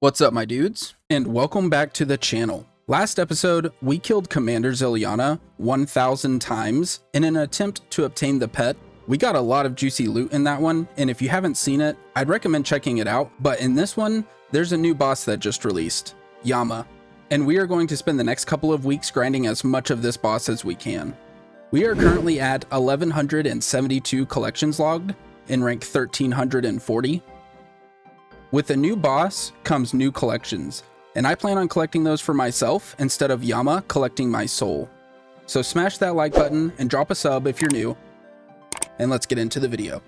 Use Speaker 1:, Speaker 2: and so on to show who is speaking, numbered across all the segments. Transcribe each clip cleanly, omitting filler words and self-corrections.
Speaker 1: What's up, my dudes, and welcome back to the channel. Last episode, we killed Commander Ziliana 1,000 times in an attempt to obtain the pet. We got a lot of juicy loot in that one, and if you haven't seen it, I'd recommend checking it out. But in this one, there's a new boss that just released, Yama, and we are going to spend the next couple of weeks grinding as much of this boss as we can. We are currently at 1,172 collections logged in rank 1,340. With a new boss comes new collections, and I plan on collecting those for myself instead of Yama collecting my soul. So smash that like button and drop a sub if you're new, and let's get into the video.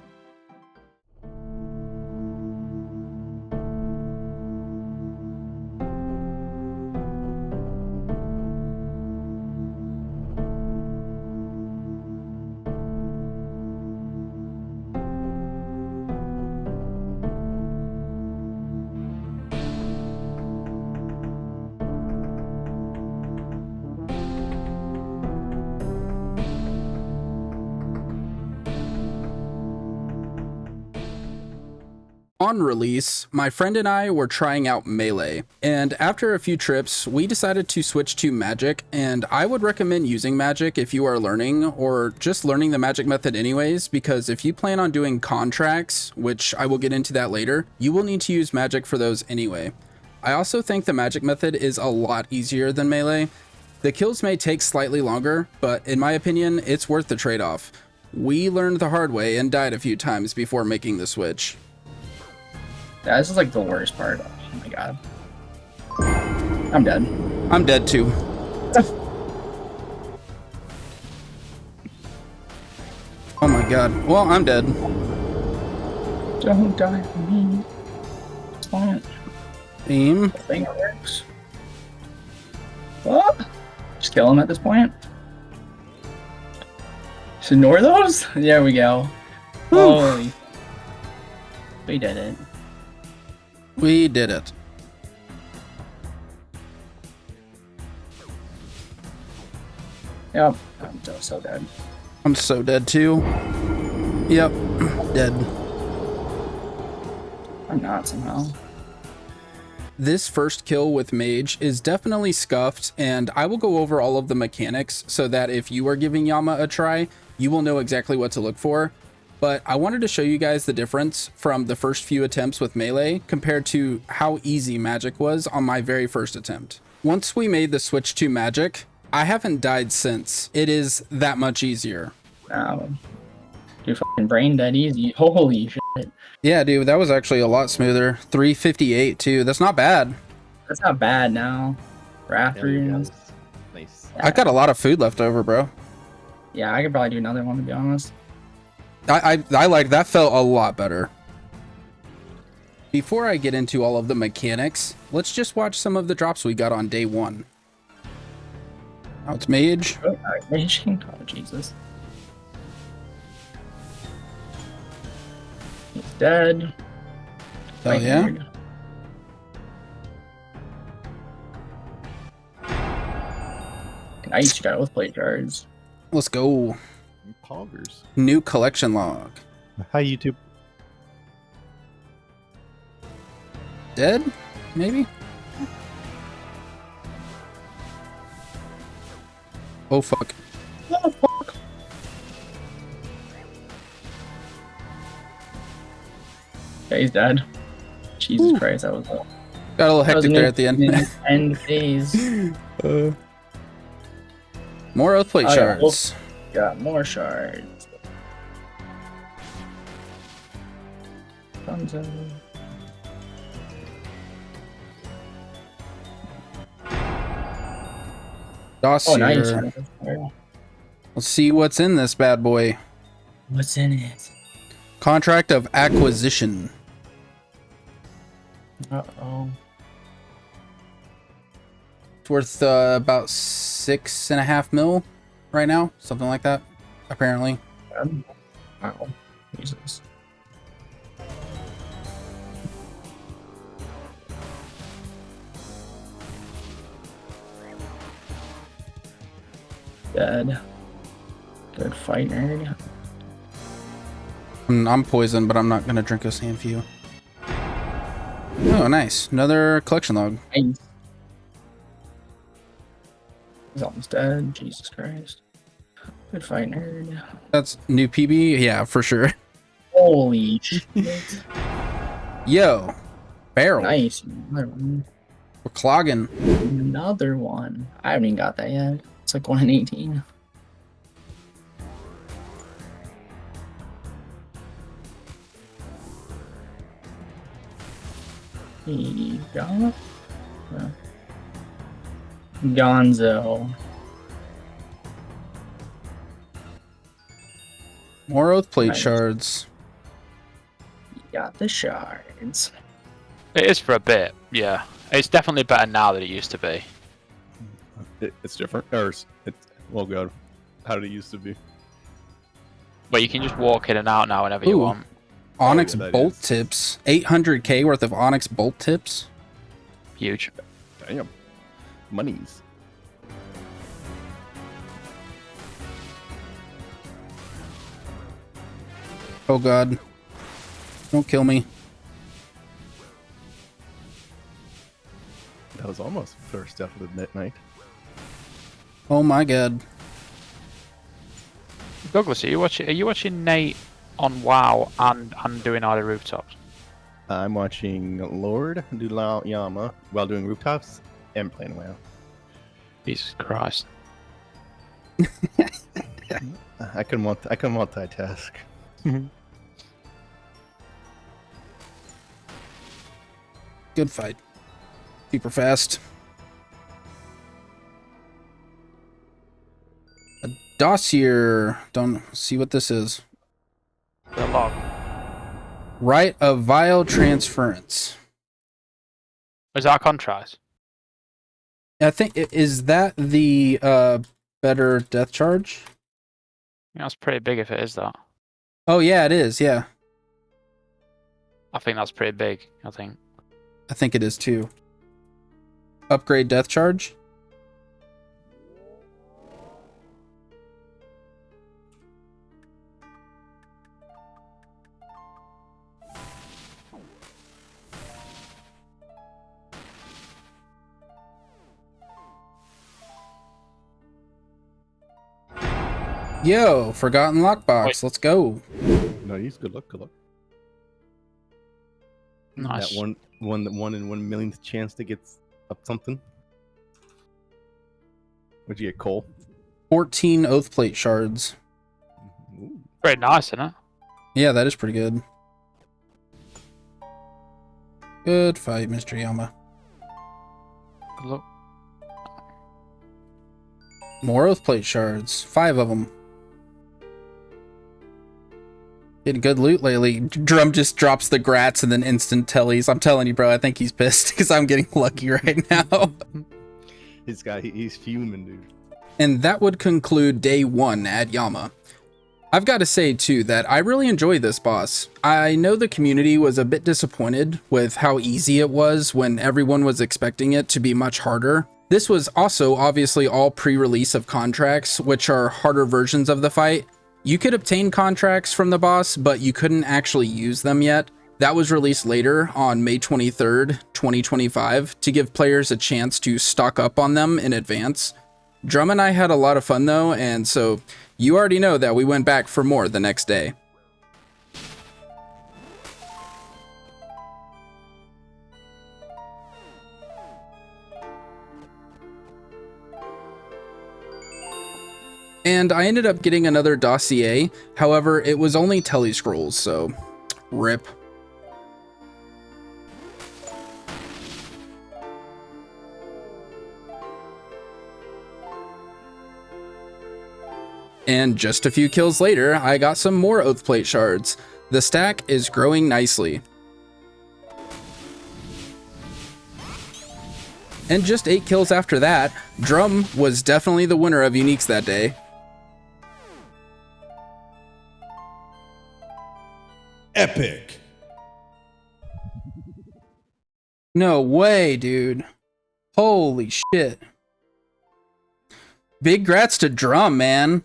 Speaker 1: On release, my friend and I were trying out Melee, and after a few trips, we decided to switch to Magic, and I would recommend using Magic if you are learning, or just learning the Magic method anyways, because if you plan on doing contracts, which I will get into that later, you will need to use Magic for those anyway. I also think the Magic method is a lot easier than Melee. The kills may take slightly longer, but in my opinion, it's worth the trade-off. We learned the hard way and died a few times before making the switch.
Speaker 2: Yeah, this is like the worst part. Oh my god. I'm dead.
Speaker 1: I'm dead too. Oh my god. Well, I'm dead.
Speaker 2: Don't die for me. Spawn.
Speaker 1: Aim.
Speaker 2: Thing works. Oh, just kill him at this point. Just ignore those? There we go. Holy. We did it.
Speaker 1: We did it.
Speaker 2: Yep. I'm so dead.
Speaker 1: I'm so dead too. Yep. Dead.
Speaker 2: I'm not somehow.
Speaker 1: This first kill with Mage is definitely scuffed, and I will go over all of the mechanics so that if you are giving Yama a try, you will know exactly what to look for. But I wanted to show you guys the difference from the first few attempts with Melee compared to how easy Magic was on my very first attempt. Once we made the switch to Magic, I haven't died since. It is that much easier.
Speaker 2: Wow. You're fucking brain dead easy. Holy shit.
Speaker 1: Yeah, dude, that was actually a lot smoother. 358 too. That's not bad.
Speaker 2: That's not bad now. Rafters.
Speaker 3: Nice.
Speaker 1: I got a lot of food left over, bro.
Speaker 2: Yeah, I could probably do another one to be honest.
Speaker 1: I like that. Felt a lot better. Before I get into all of the mechanics, let's just watch some of the drops we got on day one. Now it's Mage.
Speaker 2: Oh, Mage King. Oh, Jesus. He's dead.
Speaker 1: Hell yeah.
Speaker 2: Here. Nice, you got with plate cards.
Speaker 1: Let's go.
Speaker 3: Poggers.
Speaker 1: New collection log.
Speaker 3: Hi, YouTube.
Speaker 1: Dead? Maybe? Oh, fuck.
Speaker 2: Oh, fuck. Yeah, he's dead. Jesus
Speaker 1: Ooh.
Speaker 2: Christ, that was
Speaker 1: Got a little hectic there at the end.
Speaker 2: End phase.
Speaker 1: More Oathplate
Speaker 2: Oh, yeah.
Speaker 1: shards.
Speaker 2: Got more shards. Thumbs up.
Speaker 1: Dossier.
Speaker 2: Oh, nice.
Speaker 1: Let's see what's in this bad boy.
Speaker 2: What's in it?
Speaker 1: Contract of acquisition.
Speaker 2: Uh-oh.
Speaker 1: It's worth about 6.5 mil right now, something like that, apparently.
Speaker 2: Wow. Jesus. Dead. Good fight, nerd.
Speaker 1: I'm poisoned, but I'm not gonna drink a sand for you. Oh, nice. Another collection log.
Speaker 2: Nice. He's almost dead. Jesus Christ. Good fight, nerd.
Speaker 1: That's new PB? Yeah, for sure.
Speaker 2: Holy shit.
Speaker 1: Yo, barrel.
Speaker 2: Nice. Another one.
Speaker 1: We're clogging.
Speaker 2: Another one. I haven't even got that yet. It's like 1 in 18. Yama? Gonzo.
Speaker 1: More oath plate
Speaker 2: Nice.
Speaker 1: shards.
Speaker 2: Got the shards.
Speaker 4: It is for a bit, yeah. It's definitely better now than it used to be.
Speaker 3: It's different. Or well, God, how did it used to be?
Speaker 4: But you can just walk in and out now whenever you
Speaker 1: Ooh.
Speaker 4: want.
Speaker 1: Onyx
Speaker 3: yeah, that
Speaker 1: bolt
Speaker 3: is.
Speaker 1: tips. 800k worth of onyx bolt tips.
Speaker 4: Huge.
Speaker 3: Damn, monies.
Speaker 1: Oh god. Don't kill me.
Speaker 3: That was almost first after the midnight.
Speaker 1: Oh my god.
Speaker 4: Douglas, are you watching Nate on WoW and doing all the rooftops?
Speaker 3: I'm watching Lord do Yama while doing rooftops and playing WoW.
Speaker 4: Jesus Christ.
Speaker 3: I can multitask.
Speaker 1: Good fight. Super fast. A dossier. Don't see what this is.
Speaker 4: The log.
Speaker 1: Right of vile transference.
Speaker 4: Is that a contrast?
Speaker 1: I think is that the better death charge?
Speaker 4: Yeah, that's pretty big if it is that.
Speaker 1: Oh yeah, it is. Yeah,
Speaker 4: I think that's pretty big, I think.
Speaker 1: I think it is too. Upgrade death charge. Yo, forgotten lockbox.
Speaker 4: Wait.
Speaker 1: Let's go.
Speaker 3: Nice. Good luck. Good luck.
Speaker 4: Nice.
Speaker 3: That one in 1 millionth chance to get up something. What'd you get, Cole?
Speaker 1: 14 oath plate shards.
Speaker 3: Ooh.
Speaker 4: Very nice, isn't it?
Speaker 1: Yeah, that is pretty good. Good fight, Mr. Yama.
Speaker 4: Good luck.
Speaker 1: More oath plate shards. 5 of them. Getting good loot lately. Drum just drops the grats and then instant tellies. I'm telling you, bro, I think he's pissed because I'm getting lucky right now.
Speaker 3: He's fuming, dude.
Speaker 1: And that would conclude day 1 at Yama. I've got to say, too, that I really enjoyed this boss. I know the community was a bit disappointed with how easy it was when everyone was expecting it to be much harder. This was also obviously all pre-release of contracts, which are harder versions of the fight. You could obtain contracts from the boss, but you couldn't actually use them yet. That was released later on May 23rd, 2025, to give players a chance to stock up on them in advance. Drum and I had a lot of fun though, and so you already know that we went back for more the next day. And I ended up getting another dossier, however, it was only telescrolls, so rip. And just a few kills later, I got some more oath plate shards. The stack is growing nicely. And just 8 kills after that, Drum was definitely the winner of uniques that day.
Speaker 5: Epic.
Speaker 1: No way, dude. Holy shit. Big grats to Drum, man.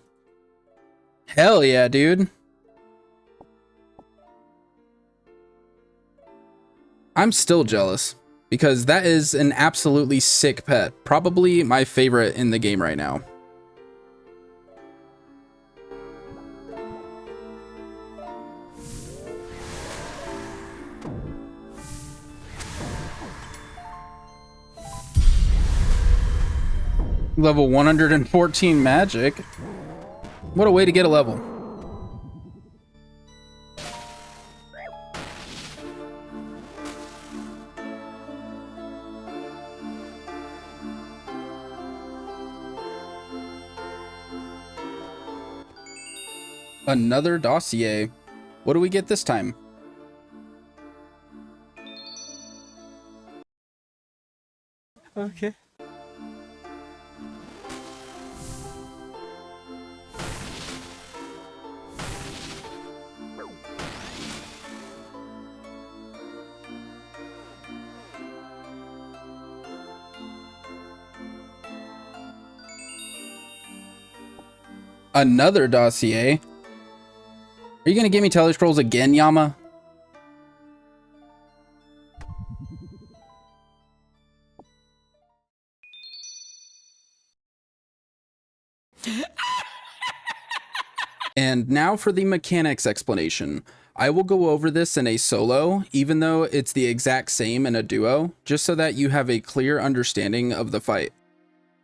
Speaker 1: Hell yeah, dude. I'm still jealous because that is an absolutely sick pet. Probably my favorite in the game right now. Level 114 magic. What a way to get a level. Another dossier. What do we get this time?
Speaker 6: Okay.
Speaker 1: Another dossier. Are you gonna give me Telly Scrolls again, Yama? And now for the mechanics explanation. I will go over this in a solo, even though it's the exact same in a duo, just so that you have a clear understanding of the fight.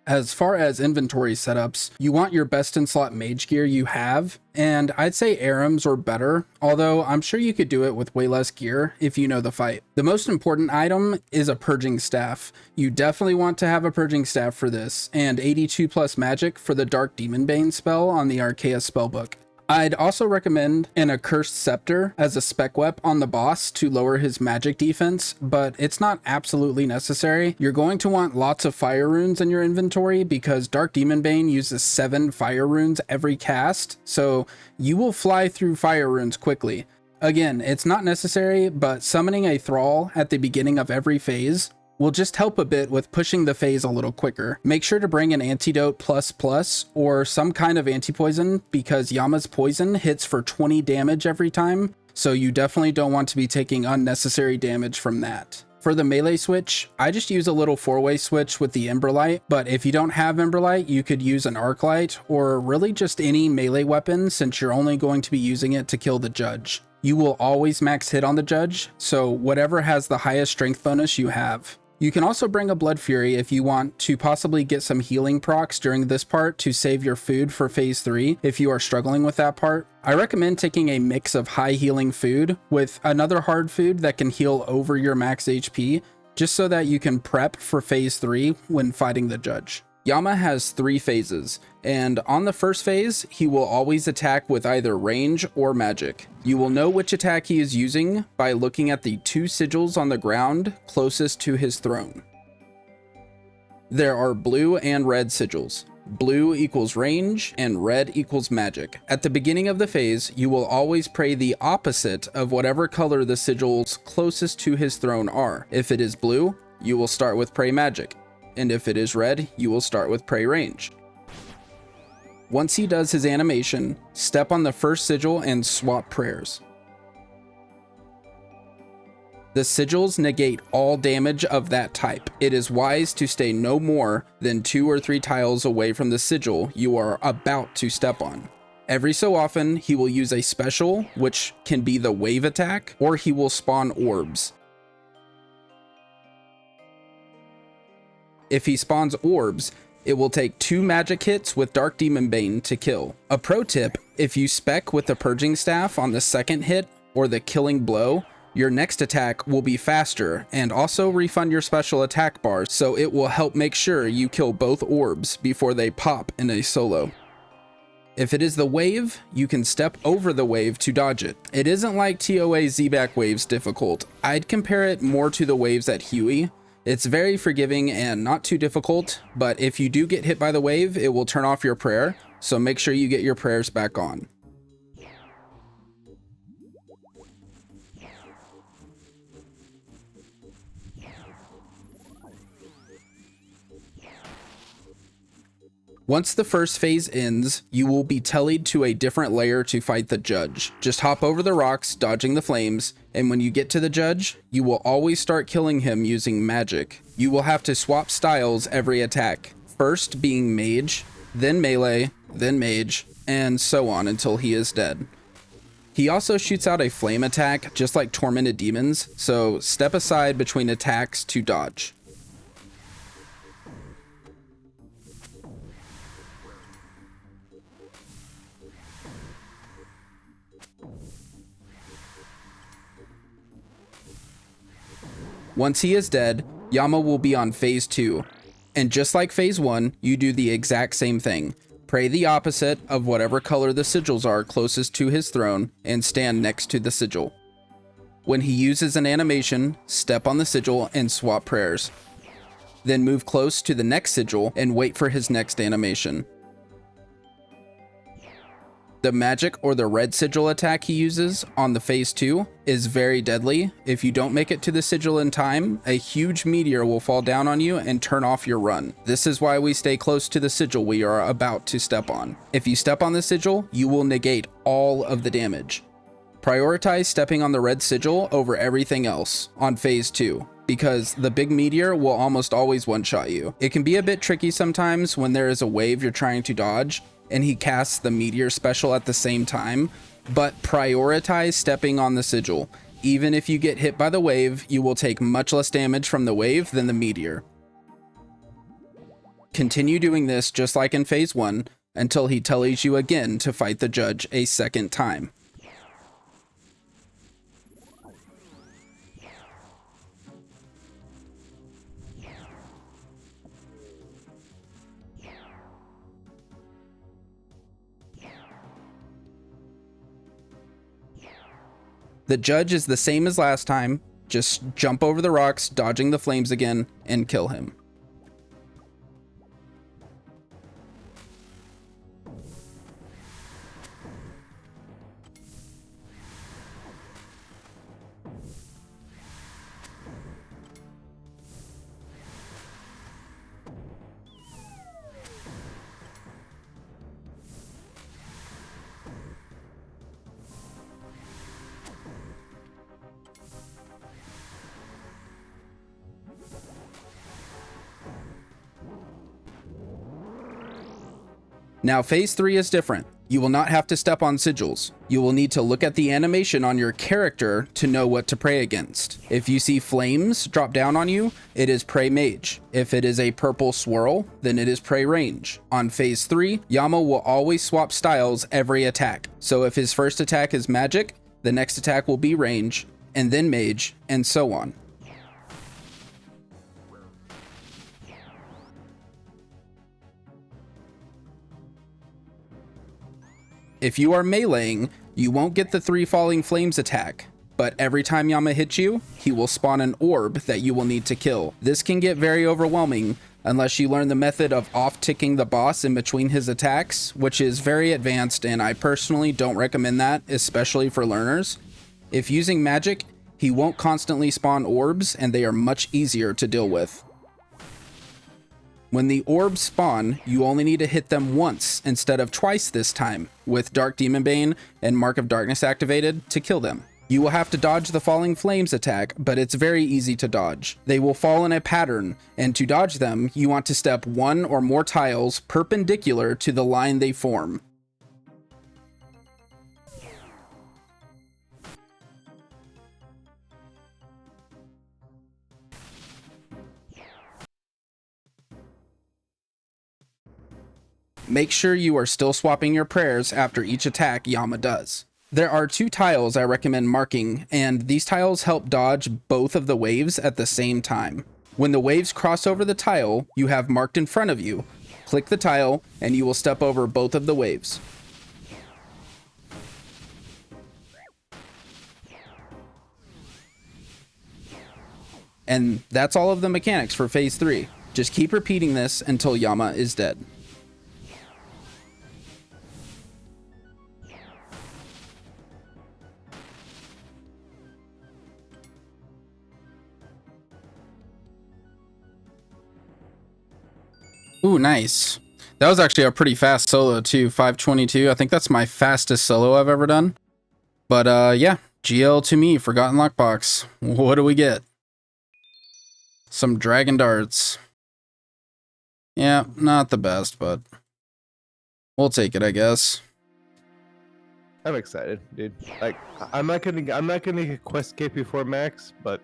Speaker 1: As far as inventory setups, you want your best in slot mage gear you have, and I'd say Arams or better, although I'm sure you could do it with way less gear if you know the fight. The most important item is a purging staff. You definitely want to have a purging staff for this, and 82 plus magic for the Dark Demon Bane spell on the Arceus spellbook. I'd also recommend an Accursed Scepter as a spec wep on the boss to lower his magic defense, but it's not absolutely necessary. You're going to want lots of fire runes in your inventory because Dark Demon Bane uses 7 fire runes every cast, so you will fly through fire runes quickly. Again, it's not necessary, but summoning a Thrall at the beginning of every phase will just help a bit with pushing the phase a little quicker. Make sure to bring an Antidote plus or some kind of anti-poison because Yama's poison hits for 20 damage every time, so you definitely don't want to be taking unnecessary damage from that. For the melee switch, I just use a little 4-way switch with the Emberlight, but if you don't have Emberlight, you could use an Arclight or really just any melee weapon since you're only going to be using it to kill the judge. You will always max hit on the judge, so whatever has the highest strength bonus you have. You can also bring a Blood Fury if you want to possibly get some healing procs during this part to save your food for phase 3 if you are struggling with that part. I recommend taking a mix of high healing food with another hard food that can heal over your max HP, just so that you can prep for phase 3 when fighting the judge. Yama has 3 phases, and on the first phase, he will always attack with either range or magic. You will know which attack he is using by looking at the 2 sigils on the ground closest to his throne. There are blue and red sigils. Blue equals range and red equals magic. At the beginning of the phase, you will always pray the opposite of whatever color the sigils closest to his throne are. If it is blue, you will start with pray magic. And if it is red, you will start with pray range. Once he does his animation, step on the first sigil and swap prayers. The sigils negate all damage of that type. It is wise to stay no more than 2 or 3 tiles away from the sigil you are about to step on. Every so often, he will use a special, which can be the wave attack, or he will spawn orbs. If he spawns orbs, it will take 2 magic hits with Dark Demon Bane to kill. A pro tip, if you spec with the Purging Staff on the second hit or the Killing Blow, your next attack will be faster and also refund your special attack bar, so it will help make sure you kill both orbs before they pop in a solo. If it is the wave, you can step over the wave to dodge it. It isn't like TOA Z-back waves difficult. I'd compare it more to the waves at Huey. It's very forgiving and not too difficult, but if you do get hit by the wave, it will turn off your prayer, so make sure you get your prayers back on. Once the first phase ends, you will be tellied to a different layer to fight the judge. Just hop over the rocks, dodging the flames. And when you get to the judge, you will always start killing him using magic. You will have to swap styles every attack, first being mage, then melee, then mage, and so on until he is dead. He also shoots out a flame attack, just like tormented demons, so step aside between attacks to dodge. Once he is dead, Yama will be on phase 2. And just like phase 1, you do the exact same thing. Pray the opposite of whatever color the sigils are closest to his throne and stand next to the sigil. When he uses an animation, step on the sigil and swap prayers. Then move close to the next sigil and wait for his next animation. The magic or the red sigil attack he uses on the phase 2 is very deadly. If you don't make it to the sigil in time, a huge meteor will fall down on you and turn off your run. This is why we stay close to the sigil we are about to step on. If you step on the sigil, you will negate all of the damage. Prioritize stepping on the red sigil over everything else on phase 2, because the big meteor will almost always one-shot you. It can be a bit tricky sometimes when there is a wave you're trying to dodge, and he casts the meteor special at the same time, but prioritize stepping on the sigil. Even if you get hit by the wave, you will take much less damage from the wave than the meteor. Continue doing this just like in phase 1 until he tells you again to fight the judge a second time. The judge is the same as last time, just jump over the rocks, dodging the flames again, and kill him. Now phase 3 is different. You will not have to step on sigils. You will need to look at the animation on your character to know what to pray against. If you see flames drop down on you, it is pray mage. If it is a purple swirl, then it is pray range. On phase 3, Yama will always swap styles every attack. So if his first attack is magic, the next attack will be range, and then mage, and so on. If you are meleeing, you won't get the 3 falling flames attack, but every time Yama hits you, he will spawn an orb that you will need to kill. This can get very overwhelming unless you learn the method of off-ticking the boss in between his attacks, which is very advanced, and I personally don't recommend that, especially for learners. If using magic, he won't constantly spawn orbs, and they are much easier to deal with. When the orbs spawn, you only need to hit them once instead of twice this time, with Dark Demon Bane and Mark of Darkness activated to kill them. You will have to dodge the Falling Flames attack, but it's very easy to dodge. They will fall in a pattern, and to dodge them, you want to step 1 or more tiles perpendicular to the line they form. Make sure you are still swapping your prayers after each attack Yama does. There are 2 tiles I recommend marking, and these tiles help dodge both of the waves at the same time. When the waves cross over the tile you have marked in front of you, click the tile and you will step over both of the waves. And that's all of the mechanics for phase 3. Just keep repeating this until Yama is dead. Ooh, nice. That was actually a pretty fast solo too, 522. I think that's my fastest solo I've ever done. But yeah, GL to me, Forgotten Lockbox. What do we get? Some Dragon Darts. Yeah, not the best, but we'll take it, I guess.
Speaker 3: I'm excited, dude. Like, I'm not gonna quest KP4 max, but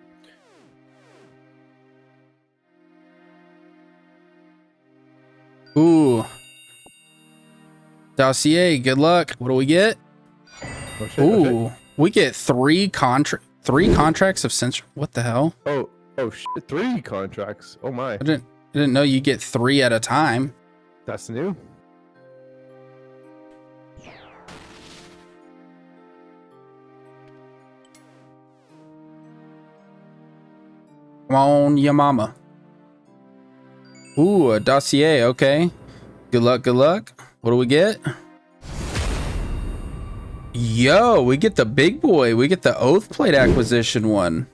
Speaker 1: Ooh. Dossier, good luck. What do we get?
Speaker 3: oh shit, oh shit.
Speaker 1: Ooh, we get three contracts of censor. What the hell?
Speaker 3: Oh shit, 3 contracts. Oh my,
Speaker 1: I didn't know you get 3 at a time.
Speaker 3: that's new.
Speaker 1: Come on, Yama. Ooh, a dossier. Okay. Good luck. Good luck. What do we get? Yo, we get the big boy. We get the Oath Plate acquisition one.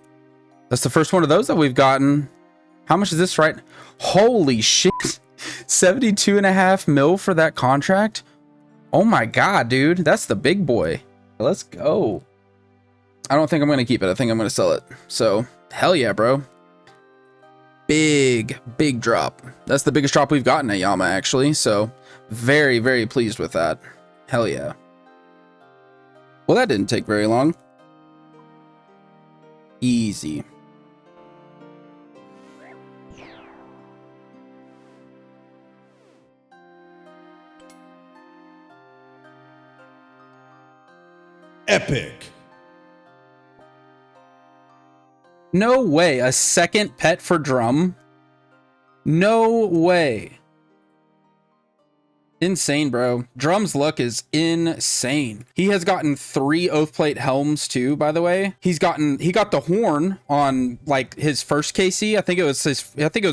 Speaker 1: That's the first one of those that we've gotten. How much is this, right? Holy shit. 72.5 mil for that contract. Oh my God, dude. That's the big boy. Let's go. I don't think I'm going to keep it. I think I'm going to sell it. So, hell yeah, bro. Big drop. That's the biggest drop we've gotten at Yama, actually. So, very, very pleased with that. Hell yeah. Well, that didn't take very long. Easy.
Speaker 5: Epic.
Speaker 1: No way. A second pet for Drum? No way. Insane, bro. Drum's luck is insane. He has gotten 3 Oathplate helms too, by the way. He got the horn on like his first KC. I think it was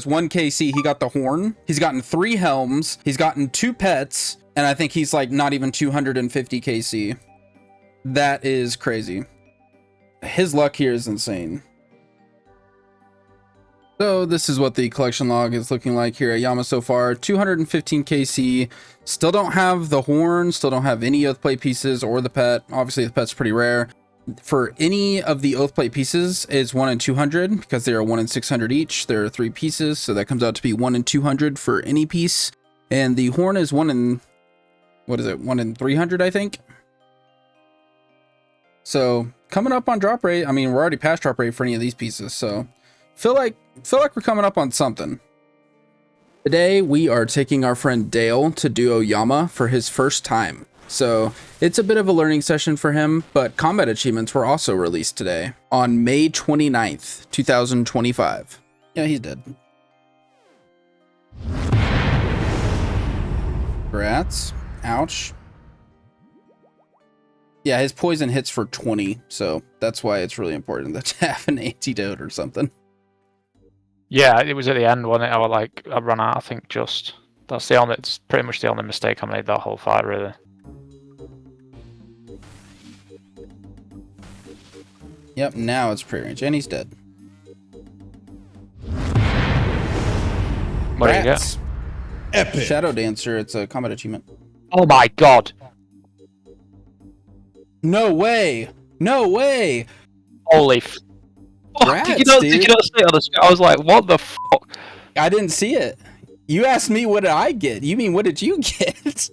Speaker 1: 1 KC. He got the horn. He's gotten 3 helms. He's gotten 2 pets. And I think he's like not even 250 KC. That is crazy. His luck here is insane. So this is what the collection log is looking like here at Yama so far. 215 KC. Still don't have the horn. Still don't have any Oathplate pieces or the pet. Obviously the pet's pretty rare. For any of the Oathplate pieces is 1 in 200 because they are 1 in 600 each. There are 3 pieces, so that comes out to be 1 in 200 for any piece. And the horn is 1 in, what is it? 1 in 300, I think. So coming up on drop rate. I mean, we're already past drop rate for any of these pieces, so feel like we're coming up on something. Today we are taking our friend Dale to Duo Yama for his first time. So it's a bit of a learning session for him, but combat achievements were also released today on May 29th, 2025. Yeah, he's dead. Rats. Ouch. Yeah, his poison hits for 20, so that's why it's really important to have an antidote or something.
Speaker 4: Yeah, it was at the end, wasn't it? I ran out, I think, just. It's pretty much the only mistake I made that whole fight, really.
Speaker 1: Yep, now it's pre-range, and he's dead.
Speaker 4: What did you get?
Speaker 5: Epic.
Speaker 1: Shadow Dancer, it's a combat achievement.
Speaker 4: Oh my God!
Speaker 1: No way! No way!
Speaker 4: Holy f... Oh,
Speaker 1: Rats,
Speaker 4: did you not see it on the screen? I was like, what the fuck?
Speaker 1: I didn't see it. You asked me what did I get. You mean what did you get?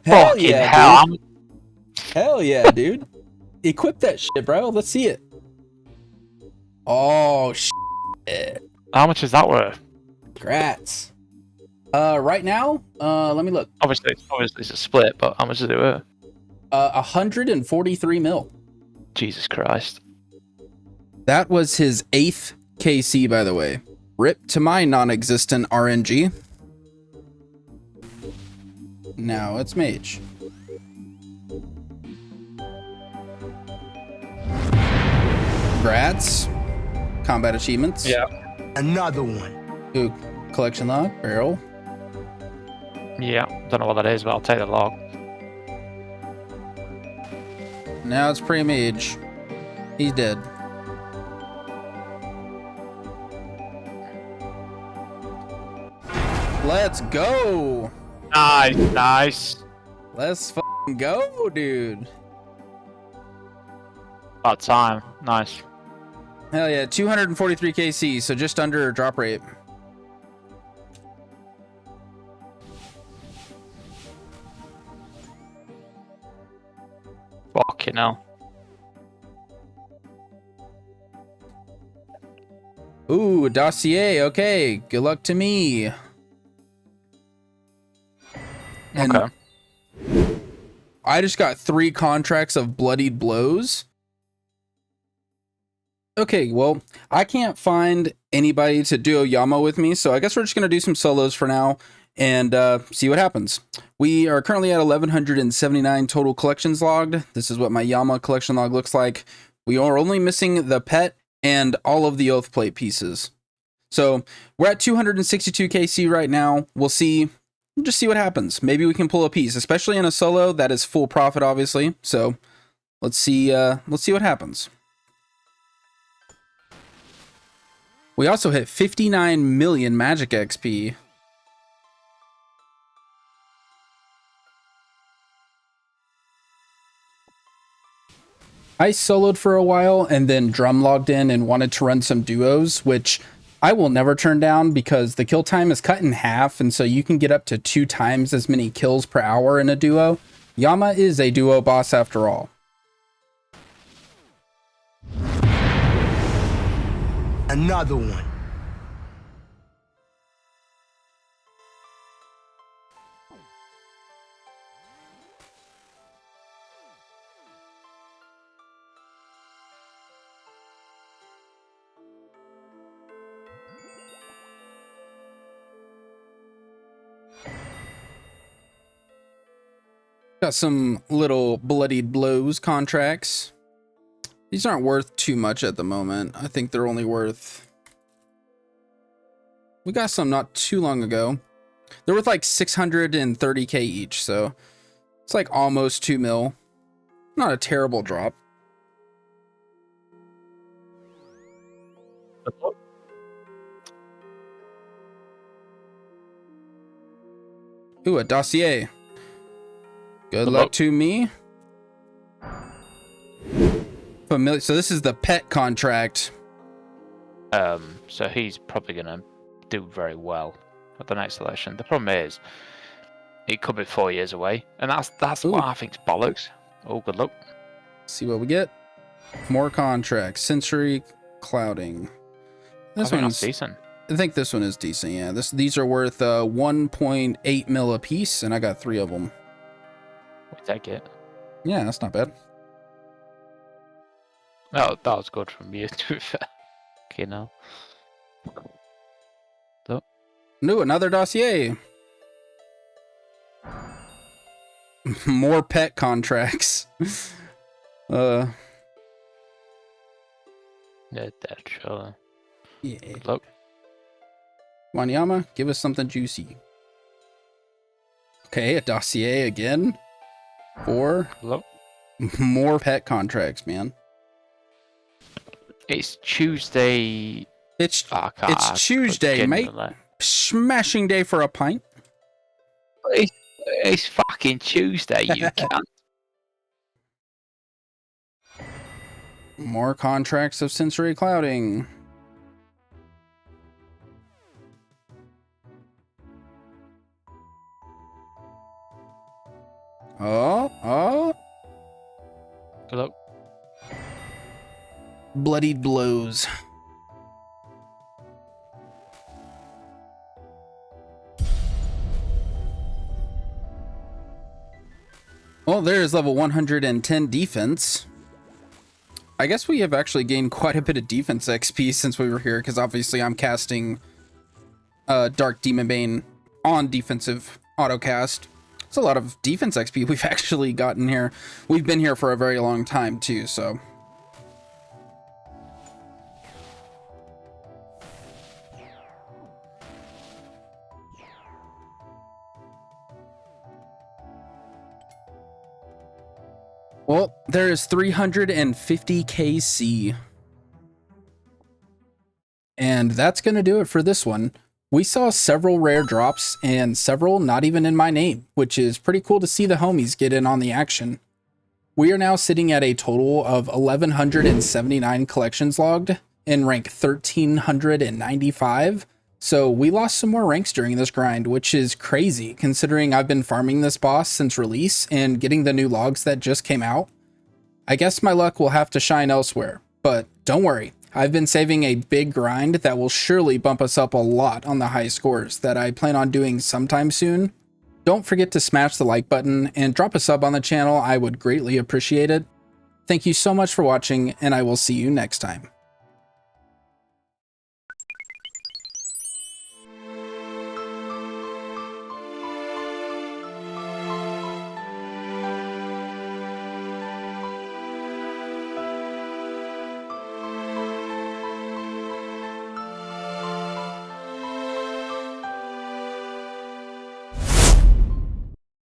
Speaker 1: Hell
Speaker 4: Fucking
Speaker 1: yeah,
Speaker 4: hell.
Speaker 1: dude. Hell yeah, dude. Equip that shit, bro. Let's see it. Oh, shit.
Speaker 4: How much is that worth?
Speaker 1: Congrats. Right now, let me look.
Speaker 4: Obviously it's a split, but how much is it worth?
Speaker 1: 143 mil.
Speaker 4: Jesus Christ.
Speaker 1: That was his 8th KC, by the way. Rip to my non-existent RNG. Now it's Mage. Congrats. Combat achievements.
Speaker 4: Yeah.
Speaker 6: Another one.
Speaker 1: Ooh, collection log, barrel.
Speaker 4: Yeah, don't know what that is, but I'll take the log.
Speaker 1: Now it's pre-mage. He's dead. Let's go.
Speaker 4: Nice.
Speaker 1: Let's fucking go, dude.
Speaker 4: About time. Nice.
Speaker 1: Hell yeah, 243 KC, so just under drop rate.
Speaker 4: Fucking hell.
Speaker 1: Ooh, a dossier. Okay, good luck to me. And
Speaker 4: Okay.
Speaker 1: I just got 3 contracts of bloodied blows. Okay, well, I can't find anybody to duo Yama with me, so I guess we're just going to do some solos for now and see what happens. We are currently at 1,179 total collections logged. This is what my Yama collection log looks like. We are only missing the pet and all of the oath plate pieces. So we're at 262 KC right now. We'll just see what happens. Maybe we can pull a piece, especially in a solo that is full profit, obviously. So let's see what happens. We also hit 59 million magic XP. I soloed for a while and then drum logged in and wanted to run some duos, which I will never turn down because the kill time is cut in half, and so you can get up to 2 times as many kills per hour in a duo. Yama is a duo boss after all.
Speaker 6: Another one.
Speaker 1: Got some little bloodied blows contracts. These aren't worth too much at the moment. I think they're only worth... We got some not too long ago. They're worth like 630k each, so it's like almost 2 mil. Not a terrible drop. Ooh, a dossier. Good luck to me. Familiar. So this is the pet contract.
Speaker 4: So he's probably gonna do very well at the next election. The problem is, it could be 4 years away, and that's
Speaker 1: Ooh.
Speaker 4: what I think's bollocks. Oh, good luck.
Speaker 1: See what we get. More contracts. Sensory clouding.
Speaker 4: I
Speaker 1: This
Speaker 4: think
Speaker 1: one's
Speaker 4: that's decent.
Speaker 1: I think this one is decent. Yeah, these are worth 1.8 mil a piece, and I got 3 of them.
Speaker 4: We take it.
Speaker 1: Yeah, that's not bad.
Speaker 4: Oh, that was good from you, to be fair. Okay, now.
Speaker 1: No, another dossier. More pet contracts.
Speaker 4: Yeah, that's sure.
Speaker 1: Yeah.
Speaker 4: Good luck.
Speaker 1: Come on, Yama, give us something juicy. Okay, a dossier again. 4.
Speaker 4: Good luck.
Speaker 1: More pet contracts, man.
Speaker 4: It's Tuesday.
Speaker 1: It's
Speaker 4: It's
Speaker 1: Tuesday, mate. Smashing day for a pint.
Speaker 4: It's fucking Tuesday, you cunt.
Speaker 1: More contracts of sensory clouding. Oh.
Speaker 4: Good luck.
Speaker 1: Bloodied blows. Well, there's level 110 defense. I guess we have actually gained quite a bit of defense XP since we were here, because obviously I'm casting Dark Demon Bane on defensive autocast. It's a lot of defense XP we've actually gotten here. We've been here for a very long time too, so. Well, there is 350 KC. And that's going to do it for this one. We saw several rare drops and several not even in my name, which is pretty cool to see the homies get in on the action. We are now sitting at a total of 1,179 collections logged in rank 1,395. So we lost some more ranks during this grind, which is crazy considering I've been farming this boss since release and getting the new logs that just came out. I guess my luck will have to shine elsewhere, but don't worry. I've been saving a big grind that will surely bump us up a lot on the high scores that I plan on doing sometime soon. Don't forget to smash the like button and drop a sub on the channel. I would greatly appreciate it. Thank you so much for watching, and I will see you next time.